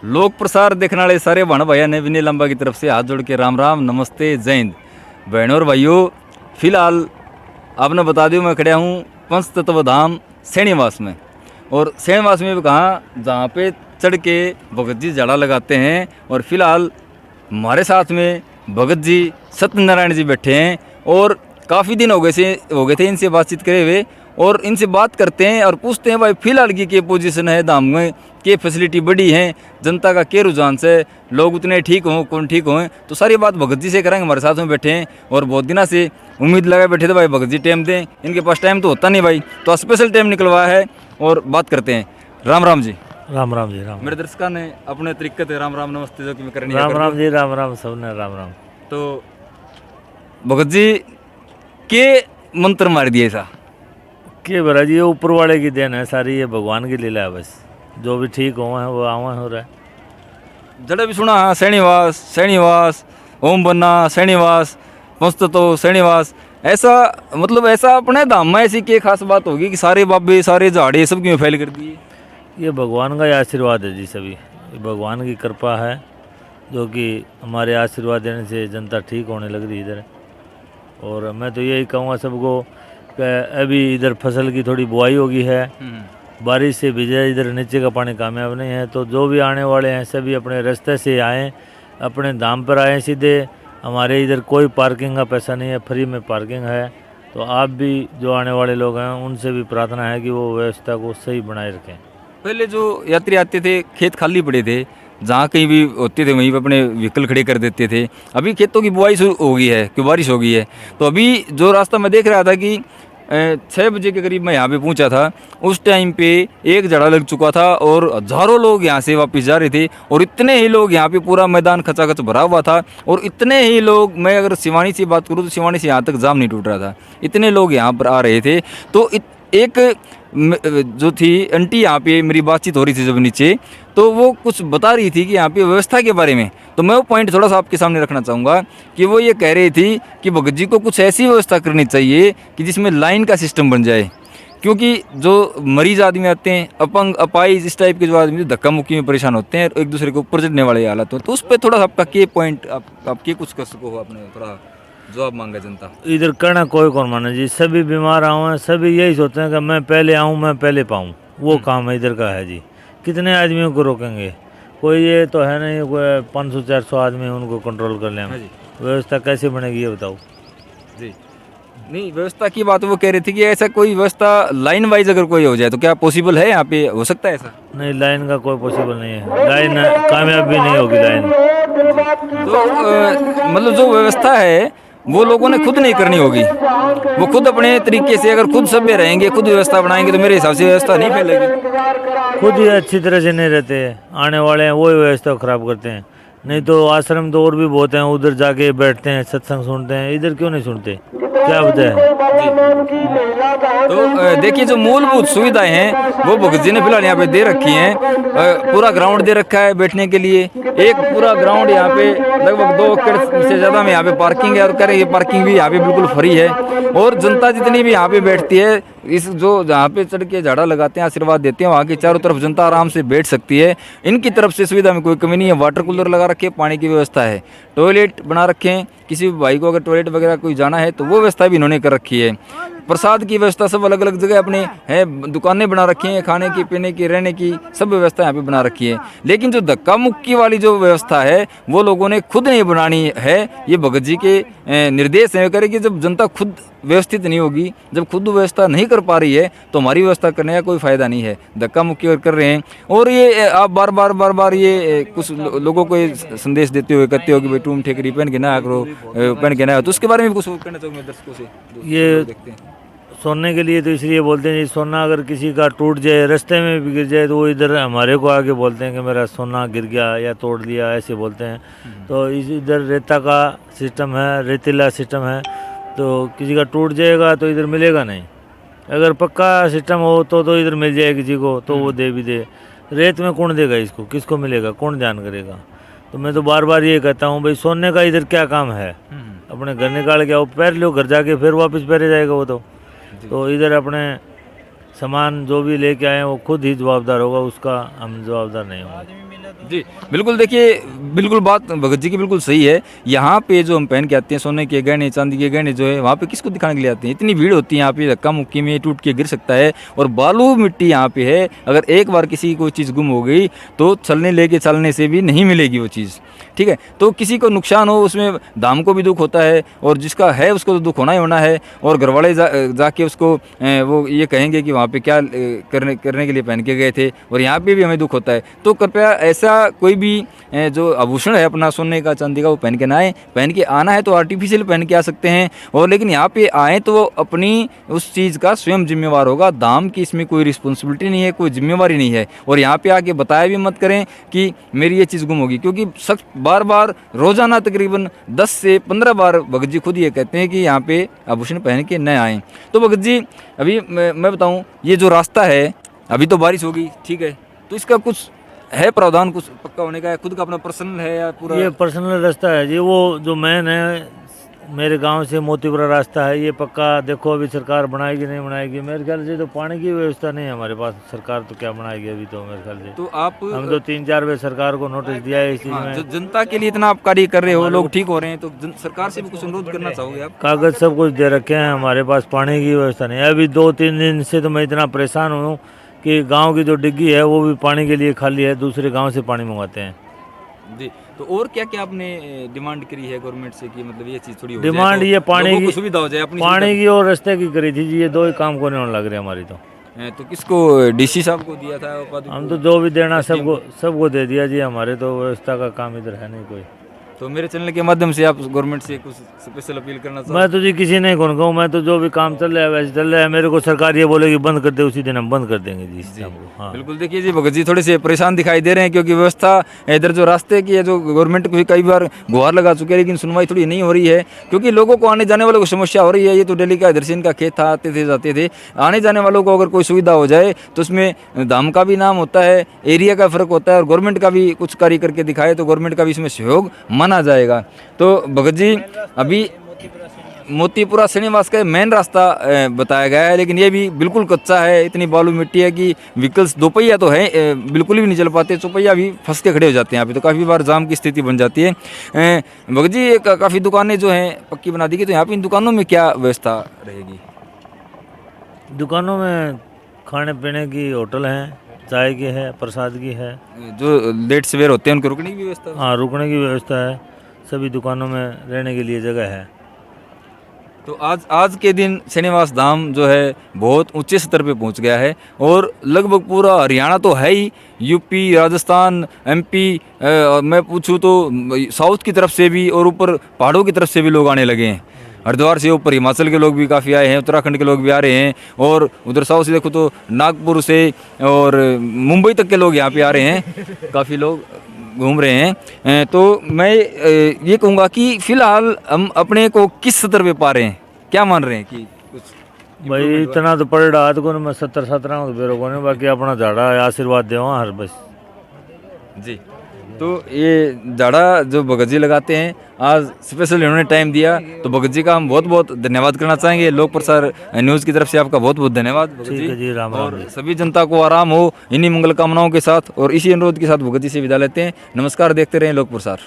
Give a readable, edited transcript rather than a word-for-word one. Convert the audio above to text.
लोक प्रसार देखने वाले सारे भाण भाइयों ने विनय लंबा की तरफ से हाथ जोड़ के राम राम नमस्ते जय हिंद। बहनों और भाइयों, फिलहाल आपने बता दियो मैं खड़ा हूँ पंच तत्व धाम सैणीवास में। और सैणीवास में भी कहाँ, जहाँ पे चढ़ के भगत जी झाड़ा लगाते हैं। और फिलहाल हमारे साथ में भगत जी सत्यनारायण जी बैठे हैं और काफ़ी दिन हो गए थे इनसे बातचीत करे हुए। और इनसे बात करते हैं और पूछते हैं भाई फिलहाल की क्या पोजीशन है धाम में, क्या फैसिलिटी बढ़ी है, जनता का क्या रुझान से, लोग उतने ठीक हों कौन ठीक हों। तो सारी बात भगत जी से करेंगे, हमारे साथ में बैठे हैं। और बहुत दिनों से उम्मीद लगा बैठे थे भाई भगत जी टाइम दें, इनके पास टाइम तो होता नहीं भाई, तो स्पेशल टाइम निकलवाया है और बात करते हैं। राम राम जी। राम राम जी। राम मेरे दर्शकों ने अपने तरीके से राम राम नमस्ते जो कि मैं करनी राम राम जी। राम राम सबने राम राम। तो भगत जी के मंत्र मार दिए ऐसा के बरा जी, ये ऊपर वाले की देन है सारी, ये भगवान की लीला है बस। जो भी ठीक हुआ है वो आवा हो रहा है। जड़ा भी सुना हाँ, सैणीवास सैणीवास ओम बन्ना सैणीवास पंचतत्व सैणीवास, ऐसा मतलब ऐसा अपने धाम में ऐसी क्या खास बात होगी कि सारे बाबे सारे झाड़े सब क्यों फैल कर दिए? ये भगवान का ही आशीर्वाद है जी सभी, ये भगवान की कृपा है जो कि हमारे आशीर्वाद देने से जनता ठीक होने लग रही इधर। और मैं तो यही कहूँगा सबको कि अभी इधर फसल की थोड़ी बुआई होगी है, बारिश से भिजे, इधर नीचे का पानी कामयाब नहीं है। तो जो भी आने वाले हैं सभी अपने रास्ते से आएँ, अपने धाम पर आएँ सीधे। हमारे इधर कोई पार्किंग का पैसा नहीं है, फ्री में पार्किंग है। तो आप भी जो आने वाले लोग हैं उनसे भी प्रार्थना है कि वो व्यवस्था को सही बनाए रखें। पहले जो यात्री आते थे खेत खाली पड़े थे, जहाँ कहीं भी होते थे वहीं पे अपने व्हीकल खड़े कर देते थे। अभी खेतों की बुआई शुरू हो गई है कि बारिश हो गई है, तो अभी जो रास्ता मैं देख रहा था कि 6 बजे के करीब मैं यहाँ पे पहुँचा था, उस टाइम पे एक झाड़ा लग चुका था और हज़ारों लोग यहाँ से वापस जा रहे थे। और इतने ही लोग यहाँ पे पूरा मैदान खचाखच भरा हुआ था। और इतने ही लोग, मैं अगर सिवानी से बात करूँ तो सिवानी से यहाँ तक जाम नहीं टूट रहा था, इतने लोग यहाँ पर आ रहे थे। तो एक जो थी आंटी यहाँ पे मेरी बातचीत हो रही थी जब नीचे, तो वो कुछ बता रही थी कि यहाँ पे व्यवस्था के बारे में। तो मैं वो पॉइंट थोड़ा सा आपके सामने रखना चाहूँगा कि वो ये कह रही थी कि भगत जी को कुछ ऐसी व्यवस्था करनी चाहिए कि जिसमें लाइन का सिस्टम बन जाए। क्योंकि जो मरीज आदमी आते हैं, अपंग अपाइज इस टाइप के जो आदमी धक्का मुक्की में परेशान होते हैं, एक दूसरे के ऊपर चढ़ने वाले हालत हो, तो उस पर थोड़ा सा आपका के पॉइंट आप के कुछ कर सको आपने थोड़ा जवाब मांगा जनता। इधर करना कोई कौन माने जी, सभी बीमार आऊँ हैं, सभी यही सोचते हैं कि मैं पहले आऊँ, मैं पहले पाऊँ। वो काम है इधर का है जी। कितने आदमियों को रोकेंगे? कोई ये तो है नहीं कोई 500-400 आदमी उनको कंट्रोल कर लें हम। व्यवस्था कैसे बनेगी ये बताओ जी। नहीं, व्यवस्था की बात वो कह रही थी कि ऐसा कोई व्यवस्था लाइन वाइज अगर कोई हो जाए तो क्या पॉसिबल है यहाँ पे, हो सकता है ऐसा? नहीं, लाइन का कोई पॉसिबल नहीं है, लाइन कामयाब भी नहीं होगी लाइन। तो मतलब जो व्यवस्था है वो लोगों ने खुद नहीं करनी होगी, वो खुद अपने तरीके से अगर खुद सभ्य रहेंगे, खुद व्यवस्था बनाएंगे, तो मेरे हिसाब से व्यवस्था नहीं फैलेगी। खुद ही अच्छी तरह से नहीं रहते, आने वाले हैं वही व्यवस्था खराब करते हैं। नहीं तो आश्रम तो और भी बहुत हैं, उधर जाके बैठते हैं, सत्संग सुनते हैं, इधर क्यों नहीं सुनते? क्या वजह है? तो देखिए जो मूलभूत सुविधाएं हैं वो भगत जी ने फिलहाल यहाँ पे दे रखी हैं। पूरा ग्राउंड दे रखा है बैठने के लिए, एक पूरा ग्राउंड यहाँ पे लगभग 2 एकड़ से ज़्यादा में यहाँ पे पार्किंग है। और कह रहे ये पार्किंग भी यहाँ पे बिल्कुल फ्री है। और जनता जितनी भी यहाँ पे बैठती है, इस जो जहाँ पे चढ़ के झाड़ा लगाते हैं, आशीर्वाद देते हैं, वहाँ की चारों तरफ जनता आराम से बैठ सकती है। इनकी तरफ से सुविधा में कोई कमी नहीं है। वाटर कूलर लगा रखे, पानी की व्यवस्था है, टॉयलेट बना रखे हैं, किसी भी भाई को अगर टॉयलेट वगैरह कोई जाना है तो वो व्यवस्था भी इन्होंने कर रखी है। प्रसाद की व्यवस्था सब अलग अलग जगह अपने है, दुकानें बना रखी हैं, खाने की, पीने की, रहने की सब व्यवस्था यहाँ पे बना रखी है। लेकिन जो धक्का मुक्की वाली जो व्यवस्था है वो लोगों ने खुद नहीं बनानी है। ये भगत जी के निर्देश हैं, करें कि जब जनता खुद व्यवस्थित नहीं होगी, जब खुद व्यवस्था नहीं कर पा रही है तो हमारी व्यवस्था करने का कोई फ़ायदा नहीं है। धक्का मुक्की कर रहे हैं। और ये आप बार बार ये कुछ लोगों को संदेश देते हुए कहते हो कि भाई टूम ठेकरी पहन के ना करो, पहन के ना, तो उसके बारे में कुछ कहना चाहूँगा दर्शकों से। ये देखते हैं सोने के लिए तो इसलिए बोलते हैं, सोना अगर किसी का टूट जाए, रास्ते में भी गिर जाए, तो वो इधर हमारे को आके बोलते हैं कि मेरा सोना गिर गया या तोड़ दिया, ऐसे बोलते हैं। तो इधर रेता का सिस्टम है, रेतीला सिस्टम है, तो किसी का टूट जाएगा तो इधर मिलेगा नहीं। अगर पक्का सिस्टम हो तो इधर मिल जाए किसी को, तो वो दे भी दे। रेत में कौन देगा इसको, किसको मिलेगा, कौन ध्यान करेगा? तो मैं तो बार बार ये कहता हूँ भाई सोने का इधर क्या काम है? अपने घर निकाल के आओ, पैर लो, घर जाके फिर वापस पहरे जाएगा वो। तो इधर अपने सामान जो भी लेके आए वो खुद ही जवाबदार होगा, उसका हम जवाबदार नहीं होंगे। जी बिल्कुल, देखिए बिल्कुल बात भगत जी की बिल्कुल सही है। यहाँ पे जो हम पहन के आते हैं सोने के गहने, चांदी के गहने जो है वहाँ पे किसको दिखाने के लिए आते हैं? इतनी भीड़ होती है यहाँ पे, धक्का मुक्की में टूट के गिर सकता है। और बालू मिट्टी यहाँ पे है, अगर एक बार किसी की कोई चीज़ गुम हो गई तो चलने लेके चलने से भी नहीं मिलेगी वो चीज़, ठीक है। तो किसी को नुकसान हो उसमें दाम को भी दुख होता है, और जिसका है उसको तो दुख होना ही होना है। और घरवाले जाके उसको वो ये कहेंगे कि वहाँ पे क्या करने के लिए पहन के गए थे, और यहाँ पे भी हमें दुख होता है। तो कृपया ऐसा कोई भी जो आभूषण है अपना सोने का चांदी का वो पहन के ना आए। पहन के आना है तो आर्टिफिशियल पहन के आ सकते हैं, और लेकिन यहाँ पे आए तो वो अपनी उस चीज़ का स्वयं जिम्मेवार होगा। दाम की इसमें कोई रिस्पॉन्सिबिलिटी नहीं है, कोई जिम्मेवारी नहीं है। और यहाँ पे आके बताया भी मत करें कि मेरी ये चीज़ गुम होगी, क्योंकि शख्स बार बार रोज़ाना तकरीबन 10 से 15 बार भगत जी खुद ये कहते हैं कि यहाँ पे आभूषण पहन के न आएँ। तो भगत जी अभी मैं बताऊँ, ये जो रास्ता है अभी तो बारिश होगी, ठीक है, तो इसका कुछ है प्रावधान, कुछ पक्का होने का है? खुद का अपना पर्सनल है या पूरा? ये पर्सनल रास्ता है जी, वो जो मेन है मेरे गांव से मोतीपुरा रास्ता है, ये पक्का देखो अभी सरकार बनाएगी नहीं बनाएगी। मेरे ख्याल से तो पानी की व्यवस्था नहीं है हमारे पास, सरकार तो क्या बनाएगी अभी तो मेरे ख्याल से। तो आप हम तो 3-4 बार सरकार को नोटिस दिया है इस चीज़ में। जो जनता के लिए इतना आप कार्य कर रहे हो, लोग ठीक हो रहे हैं, तो सरकार से भी कुछ अनुरोध करना चाहोगे आप? कागज सब कुछ दे रखे हैं, हमारे पास पानी की व्यवस्था नहीं है। अभी 2-3 दिन से तो मैं इतना परेशान हूँ कि गांव की जो डिग्गी है वो भी पानी के लिए खाली है, दूसरे गांव से पानी मंगवाते हैं जी। तो और क्या क्या आपने डिमांड करी है गवर्नमेंट से कि मतलब ये चीज़ थोड़ी हो डिमांड? जाए, ये तो पानी लोगों को की सुविधा हो जाए, अपनी पानी की और रास्ते की करी थी जी, ये 2 ही काम को नहीं होने लग रहे हमारी तो। तो किसको, डीसी साहब को दिया था उपाधि हम को? तो जो भी देना सबको दे दिया जी, हमारे तो व्यवस्था का काम इधर है नहीं कोई। तो मेरे चैनल के माध्यम से आप गवर्नमेंट से कुछ स्पेशल अपील करना चाहते? मैं तो जी किसी नहीं कौन कहूँ, मैं तो जो भी काम चल रहा है वैसे चल रहा है। मेरे को सरकार ये बोलेगी बंद कर दे, उसी दिन हम बंद कर देंगे जी इस काम को। हाँ बिल्कुल, देखिए जी भगत जी थोड़े से परेशान दिखाई दे रहे हैं, क्योंकि व्यवस्था इधर जो रास्ते की है, जो गवर्नमेंट को भी कई बार गुहार लगा चुके हैं, लेकिन सुनवाई थोड़ी नहीं हो रही है, क्योंकि लोगों को आने जाने वालों को समस्या हो रही है। ये तो डेली का इधर से इनका खेत था, आते थे जाते थे। आने जाने वालों को अगर कोई सुविधा हो जाए तो उसमें दाम का भी नाम होता है, एरिया का फ़र्क होता है, और गवर्नमेंट का भी कुछ कार्य करके दिखाए तो गवर्नमेंट का भी इसमें सहयोग माना जाएगा। तो भगत जी अभी मोतीपुरा श्रीनिवास का मेन रास्ता बताया गया है, लेकिन ये भी बिल्कुल कच्चा है। इतनी बालू मिट्टी है कि व्हीकल्स 2 पहिया तो है बिल्कुल भी नहीं चल पाते, 4 पहिया भी फंस के खड़े हो जाते हैं यहाँ पे, तो काफ़ी बार जाम की स्थिति बन जाती है। भगत जी काफ़ी दुकानें जो हैं पक्की बना दी गई, तो यहाँ पे इन दुकानों में क्या व्यवस्था रहेगी? दुकानों में खाने पीने की होटल हैं, चाय की है, प्रसाद की है। जो लेट सवेर होते हैं उनको रुकने की भी व्यवस्था? हाँ रुकने की व्यवस्था है, सभी दुकानों में रहने के लिए जगह है। तो आज के दिन श्रीनिवास धाम जो है बहुत ऊंचे स्तर पे पहुंच गया है, और लगभग पूरा हरियाणा तो है ही, यूपी, राजस्थान, एमपी, और मैं पूछूं तो साउथ की तरफ से भी, और ऊपर पहाड़ों की तरफ से भी लोग आने लगे हैं। हरिद्वार से ऊपर हिमाचल के लोग भी काफ़ी आए हैं, उत्तराखंड के लोग भी आ रहे हैं, और उधर साउथ से देखो तो नागपुर से और मुंबई तक के लोग यहाँ पे आ रहे हैं, काफ़ी लोग घूम रहे हैं। तो मैं ये कहूँगा कि फ़िलहाल हम अपने को किस स्तर पे पा रहे हैं, क्या मान रहे हैं कि कुछ भाई इतना तो पड़ रहा तो मैं 70-17 बेरों को नहीं, बाकी अपना झाड़ा आशीर्वाद दे हर बस जी। तो ये झाड़ा जो भगत जी लगाते हैं, आज स्पेशल इन्होंने टाइम दिया, तो भगत जी का हम बहुत बहुत धन्यवाद करना चाहेंगे। लोक प्रसार न्यूज़ की तरफ से आपका बहुत बहुत धन्यवाद भगत ठीक है जी, राम राम और जी। सभी जनता को आराम हो, इन्हीं मंगल कामनाओं के साथ और इसी अनुरोध के साथ भगत जी से विदा लेते हैं। नमस्कार, देखते रहें लोक प्रसार।